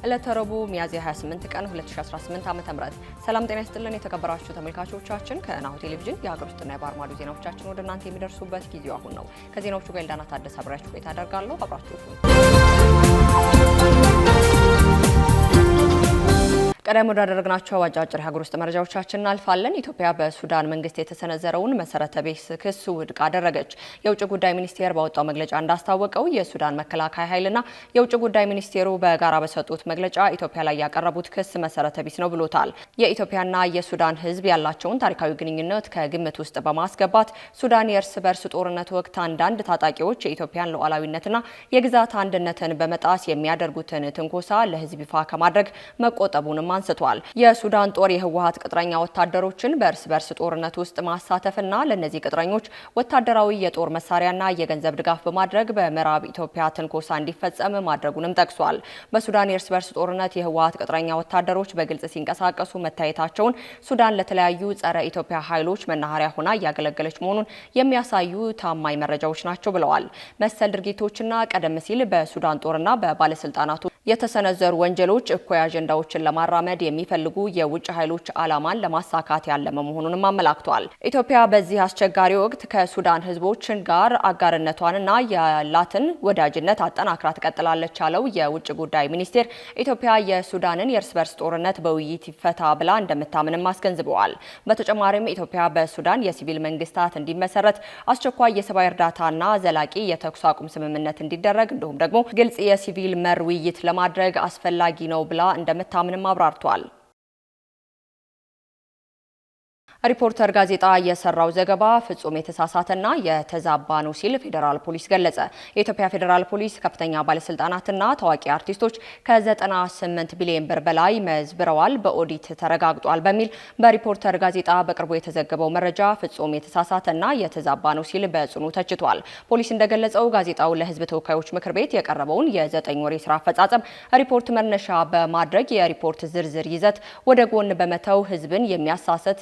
ለተረቡ ሚያዝያ 28 ቀን 2018 ዓ.ም ሰላም ጤና ይስጥልን የተከበራችሁ ተመልካቾቻችን ከናሁ ቴሌቪዥን የሀገር ውስጥና የባህር ማዶ ዜናዎቻችን ወደ እናንተ የሚደርሱበት ጊዜው አሁን ነው። ከዜናዎቹ ጋር ኤልዳና ታደሰ አብራችሁ ቆይታ አደርጋለሁ። አብራችሁ ቀደም ወዳደረግናቸው አጫጭር የሀገር ውስጥ መረጃዎቻችን እናልፋለን። ኢትዮጵያ በሱዳን መንግስት የተሰነዘረውን መሰረተ ቢስ ክስ ውድቅ አደረገች። የውጭ ጉዳይ ሚኒስቴር ባወጣው መግለጫ እንዳስታወቀው የሱዳን መከላከያ ኃይልና የውጭ ጉዳይ ሚኒስቴሩ በጋራ በሰጡት መግለጫ ኢትዮጵያ ላይ ያቀረቡት ክስ መሰረተ ቢስ ነው ብሎታል። የኢትዮጵያና የሱዳን ሕዝብ ያላቸውን ታሪካዊ ግንኙነት ከግምት ውስጥ በማስገባት ሱዳን የእርስ በርስ ጦርነት ወቅት አንዳንድ ታጣቂዎች የኢትዮጵያን ሉዓላዊነትና የግዛት አንድነትን በመጣስ የሚያደርጉትን ትንኮሳ ለሕዝብ ይፋ ከማድረግ መቆጠቡንም አንስቷል። የሱዳን ጦር የህወሓት ቅጥረኛ ወታደሮችን በእርስ በርስ ጦርነት ውስጥ ማሳተፍና ለነዚህ ቅጥረኞች ወታደራዊ የጦር መሳሪያና የገንዘብ ድጋፍ በማድረግ በምዕራብ ኢትዮጵያ ትንኮሳ እንዲፈጸም ማድረጉንም ጠቅሷል። በሱዳን የእርስ በርስ ጦርነት የህወሓት ቅጥረኛ ወታደሮች በግልጽ ሲንቀሳቀሱ መታየታቸውን ሱዳን ለተለያዩ ጸረ ኢትዮጵያ ኃይሎች መናኸሪያ ሆና እያገለገለች መሆኑን የሚያሳዩ ታማኝ መረጃዎች ናቸው ብለዋል። መሰል ድርጊቶችና ቀደም ሲል በሱዳን ጦርና በባለስልጣናቱ የተሰነዘሩ ወንጀሎች እኩይ አጀንዳዎችን ለማራመድ የሚፈልጉ የውጭ ኃይሎች ዓላማን ለማሳካት ያለመ መሆኑንም አመላክቷል። ኢትዮጵያ በዚህ አስቸጋሪ ወቅት ከሱዳን ህዝቦች ጋር አጋርነቷንና ያላትን ወዳጅነት አጠናክራ ትቀጥላለች ያለው የውጭ ጉዳይ ሚኒስቴር ኢትዮጵያ የሱዳንን የእርስ በርስ ጦርነት በውይይት ይፈታ ብላ እንደምታምንም አስገንዝበዋል። በተጨማሪም ኢትዮጵያ በሱዳን የሲቪል መንግስታት እንዲመሰረት አስቸኳይ የሰብአዊ እርዳታና ዘላቂ የተኩስ አቁም ስምምነት እንዲደረግ እንዲሁም ደግሞ ግልጽ የሲቪል መር ውይይት ለማድረግ አስፈላጊ ነው ብላ እንደምታምንም አብራርቷል። ሪፖርተር ጋዜጣ የሰራው ዘገባ ፍጹም የተሳሳተና የተዛባ ነው ሲል ፌዴራል ፖሊስ ገለጸ። የኢትዮጵያ ፌዴራል ፖሊስ ከፍተኛ ባለስልጣናትና ታዋቂ አርቲስቶች ከ98 ቢሊዮን ብር በላይ መዝብረዋል፣ በኦዲት ተረጋግጧል በሚል በሪፖርተር ጋዜጣ በቅርቡ የተዘገበው መረጃ ፍጹም የተሳሳተና የተዛባ ነው ሲል በጽኑ ተችቷል። ፖሊስ እንደገለጸው ጋዜጣው ለሕዝብ ተወካዮች ምክር ቤት የቀረበውን የ9 ወር የስራ አፈጻጸም ሪፖርት መነሻ በማድረግ የሪፖርት ዝርዝር ይዘት ወደ ጎን በመተው ሕዝብን የሚያሳሰት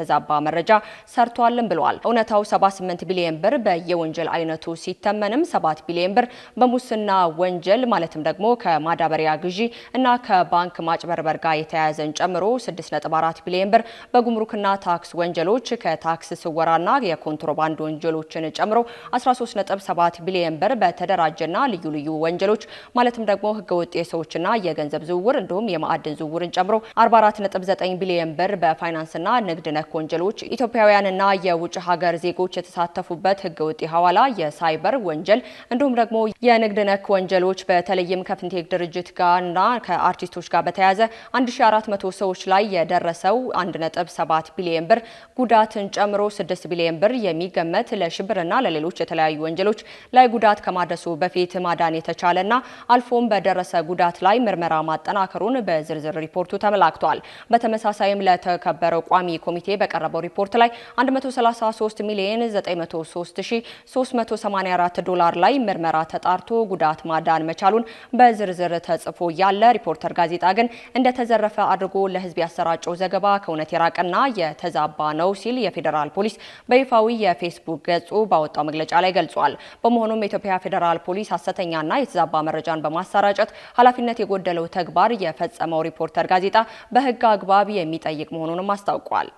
ዛባ መረጃ ሰርቷልም ብለዋል። እውነታው 78 ቢሊዮን ብር በየወንጀል አይነቱ ሲተመንም 7 ቢሊዮን ብር በሙስና ወንጀል ማለትም ደግሞ ከማዳበሪያ ግዢ እና ከባንክ ማጭበርበር ጋር የተያያዘን ጨምሮ 6.4 ቢሊዮን ብር በጉምሩክና ታክስ ወንጀሎች ከታክስ ስወራና የኮንትሮባንድ ወንጀሎችን ጨምሮ 13.7 ቢሊዮን ብር በተደራጀና ልዩ ልዩ ወንጀሎች ማለትም ደግሞ ህገወጥ የሰዎችና የገንዘብ ዝውውር እንዲሁም የማዕድን ዝውውርን ጨምሮ 44.9 ቢሊዮን ብር በፋይናንስና ንግድ ነክ ወንጀሎች ኢትዮጵያውያንና የውጭ ሀገር ዜጎች የተሳተፉበት ህገወጥ ሐዋላ የሳይበር ወንጀል እንዲሁም ደግሞ የንግድ ነክ ወንጀሎች በተለይም ከፊንቴክ ድርጅት ጋርና ከአርቲስቶች ጋር በተያያዘ 1400 ሰዎች ላይ የደረሰው 1.7 ቢሊዮን ብር ጉዳትን ጨምሮ 6 ቢሊዮን ብር የሚገመት ለሽብርና ለሌሎች የተለያዩ ወንጀሎች ላይ ጉዳት ከማድረሱ በፊት ማዳን የተቻለና አልፎም በደረሰ ጉዳት ላይ ምርመራ ማጠናከሩን በዝርዝር ሪፖርቱ ተመላክቷል። በተመሳሳይም ለተከበረው ቋሚ ኮሚቴ በቀረበው ሪፖርት ላይ 133 ሚሊዮን 93384 ዶላር ላይ ምርመራ ተጣርቶ ጉዳት ማዳን መቻሉን በዝርዝር ተጽፎ ያለ ሪፖርተር ጋዜጣ ግን እንደተዘረፈ አድርጎ ለህዝብ ያሰራጨው ዘገባ ከእውነት የራቀና የተዛባ ነው ሲል የፌዴራል ፖሊስ በይፋዊ የፌስቡክ ገጹ ባወጣው መግለጫ ላይ ገልጿል። በመሆኑም የኢትዮጵያ ፌዴራል ፖሊስ ሐሰተኛና የተዛባ መረጃን በማሰራጨት ኃላፊነት የጎደለው ተግባር የፈጸመው ሪፖርተር ጋዜጣ በህግ አግባብ የሚጠይቅ መሆኑንም አስታውቋል።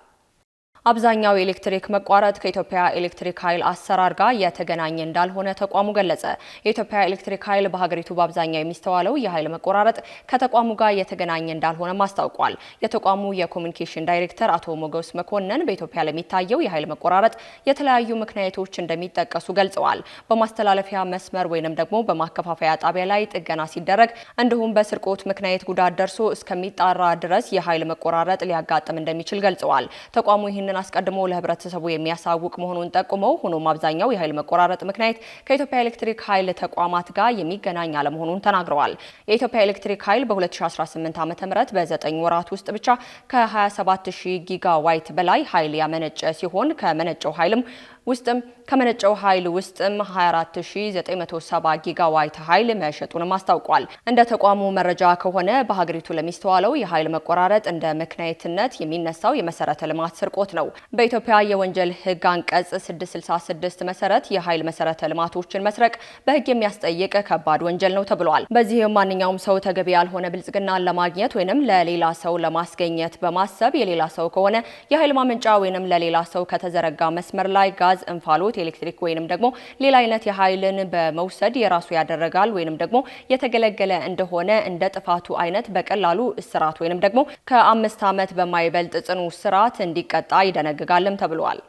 አብዛኛው የኤሌክትሪክ መቋረጥ ከኢትዮጵያ ኤሌክትሪክ ኃይል አሰራር ጋር የተገናኘ እንዳልሆነ ተቋሙ ገለጸ። የኢትዮጵያ ኤሌክትሪክ ኃይል በሀገሪቱ በአብዛኛው የሚስተዋለው የኃይል መቆራረጥ ከተቋሙ ጋር የተገናኘ እንዳልሆነ አስታውቋል። የተቋሙ የኮሚኒኬሽን ዳይሬክተር አቶ ሞገስ መኮንን በኢትዮጵያ ለሚታየው የኃይል መቆራረጥ የተለያዩ ምክንያቶች እንደሚጠቀሱ ገልጸዋል። በማስተላለፊያ መስመር ወይንም ደግሞ በማከፋፈያ ጣቢያ ላይ ጥገና ሲደረግ እንዲሁም በስርቆት ምክንያት ጉዳት ደርሶ እስከሚጣራ ድረስ የኃይል መቆራረጥ ሊያጋጥም እንደሚችል ገልጸዋል። ተቋሙ ይህንን አስቀድሞ ለህብረተሰቡ የሚያሳውቅ መሆኑን ጠቁመው ሆኖም አብዛኛው የኃይል መቆራረጥ ምክንያት ከኢትዮጵያ ኤሌክትሪክ ኃይል ተቋማት ጋር የሚገናኝ አለመሆኑን ተናግረዋል። የኢትዮጵያ ኤሌክትሪክ ኃይል በ2018 ዓ.ም በ9 ወራት ውስጥ ብቻ ከ27000 ጊጋዋት በላይ ኃይል ያመነጨ ሲሆን ከመነጨው ኃይልም ውስጥም ከመነጨው ኃይል ውስጥም 24970 ጊጋዋት ኃይል መሸጡንም አስታውቋል። እንደ ተቋሙ መረጃ ከሆነ በሀገሪቱ ለሚስተዋለው የኃይል መቆራረጥ እንደ ምክንያትነት የሚነሳው የመሰረተ ልማት ስርቆት ነው። በኢትዮጵያ የወንጀል ሕግ አንቀጽ 666 መሰረት የኃይል መሰረተ ልማቶችን መስረቅ በሕግ የሚያስጠይቅ ከባድ ወንጀል ነው ተብሏል። በዚህም ማንኛውም ሰው ተገቢ ያልሆነ ብልጽግናን ለማግኘት ወይንም ለሌላ ሰው ለማስገኘት በማሰብ የሌላ ሰው ከሆነ የኃይል ማመንጫ ወይንም ለሌላ ሰው ከተዘረጋ መስመር ላይ ጋዝ፣ እንፋሎት፣ ኤሌክትሪክ ወይንም ደግሞ ሌላ አይነት የኃይልን በመውሰድ የራሱ ያደረጋል ወይንም ደግሞ የተገለገለ እንደሆነ እንደ ጥፋቱ አይነት በቀላሉ እስራት ወይንም ደግሞ ከ5 ዓመት በማይበልጥ ጽኑ እስራት እንዲቀጣ ይደነግጋልም ተብሏል።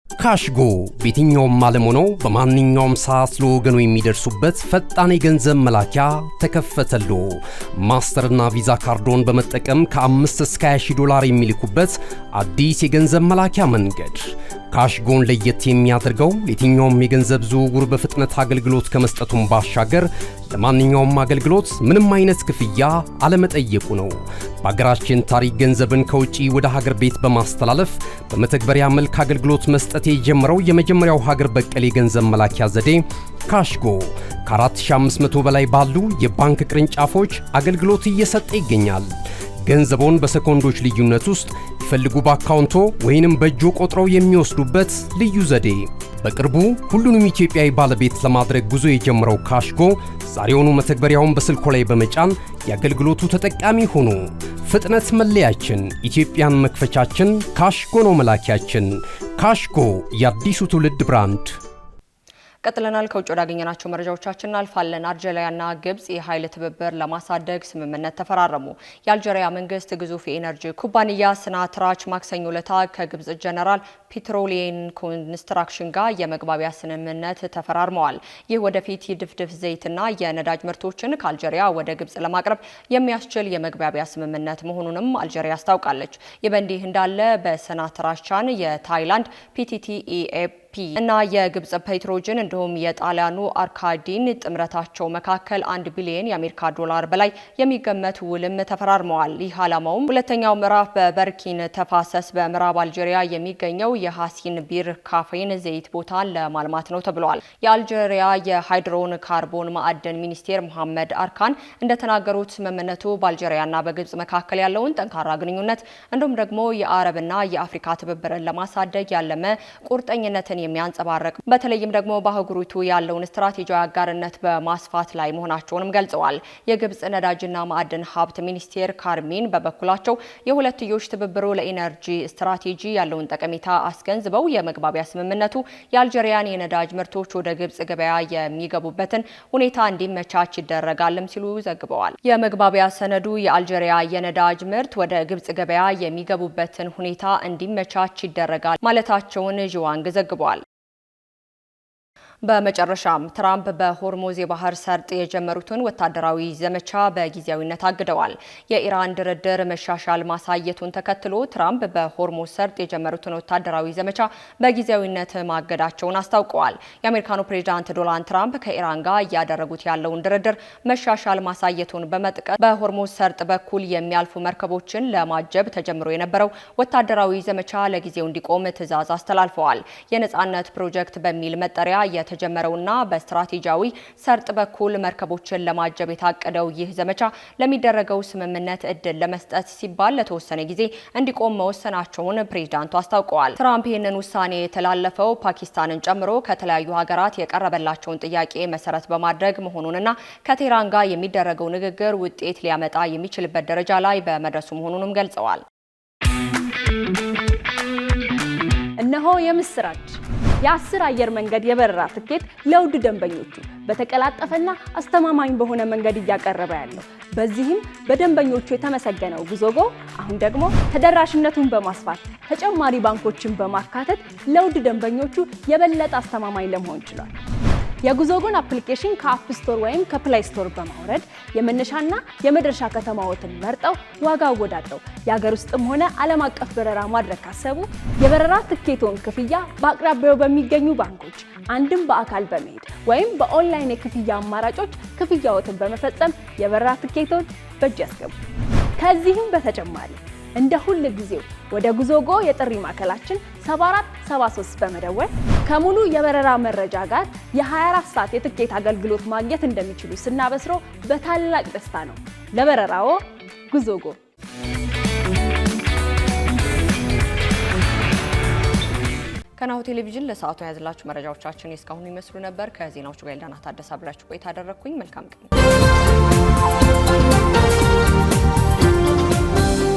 ካሽጎ በየትኛውም ዓለም ሆነው በማንኛውም ሰዓት ለወገኑ የሚደርሱበት ፈጣን የገንዘብ መላኪያ ተከፈተሎ። ማስተርና ቪዛ ካርዶን በመጠቀም ከ5 እስከ 20 ዶላር የሚልኩበት አዲስ የገንዘብ መላኪያ መንገድ። ካሽጎን ለየት የሚያደርገው የትኛውም የገንዘብ ዝውውር በፍጥነት አገልግሎት ከመስጠቱም ባሻገር ለማንኛውም አገልግሎት ምንም አይነት ክፍያ አለመጠየቁ ነው። በሀገራችን ታሪክ ገንዘብን ከውጪ ወደ ሀገር ቤት በማስተላለፍ በመተግበሪያ መልክ አገልግሎት መስጠት የጀመረው የመጀመሪያው ሀገር በቀል የገንዘብ መላኪያ ዘዴ ካሽጎ ከ4500 በላይ ባሉ የባንክ ቅርንጫፎች አገልግሎት እየሰጠ ይገኛል። ገንዘቦን በሰኮንዶች ልዩነት ውስጥ ይፈልጉ በአካውንቶ ወይንም በእጆ ቆጥረው የሚወስዱበት ልዩ ዘዴ። በቅርቡ ሁሉንም ኢትዮጵያዊ ባለቤት ለማድረግ ጉዞ የጀመረው ካሽጎ ዛሬውኑ መተግበሪያውን በስልኮ ላይ በመጫን የአገልግሎቱ ተጠቃሚ ሆኑ። ፍጥነት መለያችን፣ ኢትዮጵያን መክፈቻችን፣ ካሽጎ ነው መላኪያችን። ካሽጎ የአዲሱ ትውልድ ብራንድ። ቀጥለናል። ከውጭ ወዳገኘናቸው መረጃዎቻችን እናልፋለን። አልጄሪያና ግብጽ የኃይል ትብብር ለማሳደግ ስምምነት ተፈራረሙ። የአልጄሪያ መንግስት ግዙፍ የኢነርጂ ኩባንያ ስናትራች ማክሰኞ ዕለት ከግብጽ ጀነራል ፔትሮሊየም ኮንስትራክሽን ጋር የመግባቢያ ስምምነት ተፈራርመዋል። ይህ ወደፊት የድፍድፍ ዘይትና የነዳጅ ምርቶችን ከአልጄሪያ ወደ ግብጽ ለማቅረብ የሚያስችል የመግባቢያ ስምምነት መሆኑንም አልጄሪያ አስታውቃለች። ይህ በእንዲህ እንዳለ በስናትራቻን የታይላንድ PTTEP እና የግብጽ ፔትሮጅን እንዲሁም የጣሊያኑ አርካዲን ጥምረታቸው መካከል 1 ቢሊዮን የአሜሪካ ዶላር በላይ የሚገመት ውልም ተፈራርመዋል። ይህ ዓላማውም ሁለተኛው ምዕራፍ በበርኪን ተፋሰስ በምዕራብ አልጄሪያ የሚገኘው የሐሲን ቢር ካፌን ዘይት ቦታን ለማልማት ነው ተብሏል። የአልጄሪያ የሃይድሮን ካርቦን ማዕድን ሚኒስቴር መሐመድ አርካን እንደተናገሩት ስምምነቱ በአልጄሪያና በግብጽ መካከል ያለውን ጠንካራ ግንኙነት እንዲሁም ደግሞ የአረብና የአፍሪካ ትብብርን ለማሳደግ ያለመ ቁርጠኝነትን የሚያንጸባርቅ በተለይም ደግሞ በአህጉሪቱ ያለውን ስትራቴጂያዊ አጋርነት በማስፋት ላይ መሆናቸውንም ገልጸዋል። የግብጽ ነዳጅና ማዕድን ሀብት ሚኒስቴር ካርሚን በበኩላቸው የሁለትዮሽ ትብብሩ ለኢነርጂ ስትራቴጂ ያለውን ጠቀሜታ አስገንዝበው የመግባቢያ ስምምነቱ የአልጄሪያን የነዳጅ ምርቶች ወደ ግብጽ ገበያ የሚገቡበትን ሁኔታ እንዲመቻች ይደረጋልም ሲሉ ዘግበዋል። የመግባቢያ ሰነዱ የአልጄሪያ የነዳጅ ምርት ወደ ግብጽ ገበያ የሚገቡበትን ሁኔታ እንዲመቻች ይደረጋል ማለታቸውን ዥዋንግ ዘግበዋል። በመጨረሻም ትራምፕ በሆርሙዝ የባህር ሰርጥ የጀመሩትን ወታደራዊ ዘመቻ በጊዜያዊነት አግደዋል። የኢራን ድርድር መሻሻል ማሳየቱን ተከትሎ ትራምፕ በሆርሙዝ ሰርጥ የጀመሩትን ወታደራዊ ዘመቻ በጊዜያዊነት ማገዳቸውን አስታውቀዋል። የአሜሪካኑ ፕሬዝዳንት ዶናልድ ትራምፕ ከኢራን ጋር እያደረጉት ያለውን ድርድር መሻሻል ማሳየቱን በመጥቀስ በሆርሙዝ ሰርጥ በኩል የሚያልፉ መርከቦችን ለማጀብ ተጀምሮ የነበረው ወታደራዊ ዘመቻ ለጊዜው እንዲቆም ትዕዛዝ አስተላልፈዋል። የነጻነት ፕሮጀክት በሚል መጠሪያ የተጀመረውና በስትራቴጂያዊ ሰርጥ በኩል መርከቦችን ለማጀብ የታቀደው ይህ ዘመቻ ለሚደረገው ስምምነት እድል ለመስጠት ሲባል ለተወሰነ ጊዜ እንዲቆም መወሰናቸውን ፕሬዝዳንቱ አስታውቀዋል። ትራምፕ ይህንን ውሳኔ የተላለፈው ፓኪስታንን ጨምሮ ከተለያዩ ሀገራት የቀረበላቸውን ጥያቄ መሰረት በማድረግ መሆኑንና ከቴህራን ጋር የሚደረገው ንግግር ውጤት ሊያመጣ የሚችልበት ደረጃ ላይ በመድረሱ መሆኑንም ገልጸዋል። እነሆ የምስራች! የ10 አየር መንገድ የበረራ ትኬት ለውድ ደንበኞቹ በተቀላጠፈና አስተማማኝ በሆነ መንገድ እያቀረበ ያለው። በዚህም በደንበኞቹ የተመሰገነው ጉዞጎ አሁን ደግሞ ተደራሽነቱን በማስፋት ተጨማሪ ባንኮችን በማካተት ለውድ ደንበኞቹ የበለጠ አስተማማኝ ለመሆን ችሏል። የጉዞጎን አፕሊኬሽን ከአፕ ስቶር ወይም ከፕላይ ስቶር በማውረድ የመነሻና የመድረሻ ከተማዎትን መርጠው ዋጋ አወዳድረው የሀገር ውስጥም ሆነ ዓለም አቀፍ በረራ ማድረግ ካሰቡ የበረራ ትኬቶን ክፍያ በአቅራቢያው በሚገኙ ባንኮች አንድም በአካል በመሄድ ወይም በኦንላይን የክፍያ አማራጮች ክፍያዎትን በመፈጸም የበረራ ትኬቶን በእጅ ያስገቡ። ከዚህም በተጨማሪ እንደ ሁል ጊዜው ወደ ጉዞጎ የጥሪ ማዕከላችን 7473 በመደወል ከሙሉ የበረራ መረጃ ጋር የ24 ሰዓት የትኬት አገልግሎት ማግኘት እንደሚችሉ ስናበስሮ በታላቅ ደስታ ነው። ለበረራዎ ጉዞጎ። ከናሁ ቴሌቪዥን ለሰዓቱ ያዝላችሁ መረጃዎቻችን እስካሁን ይመስሉ ነበር። ከዜናዎቹ ጋር ኤልዳና ታደሰ አብራችሁ ቆይታ አደረኩኝ። መልካም ቀን።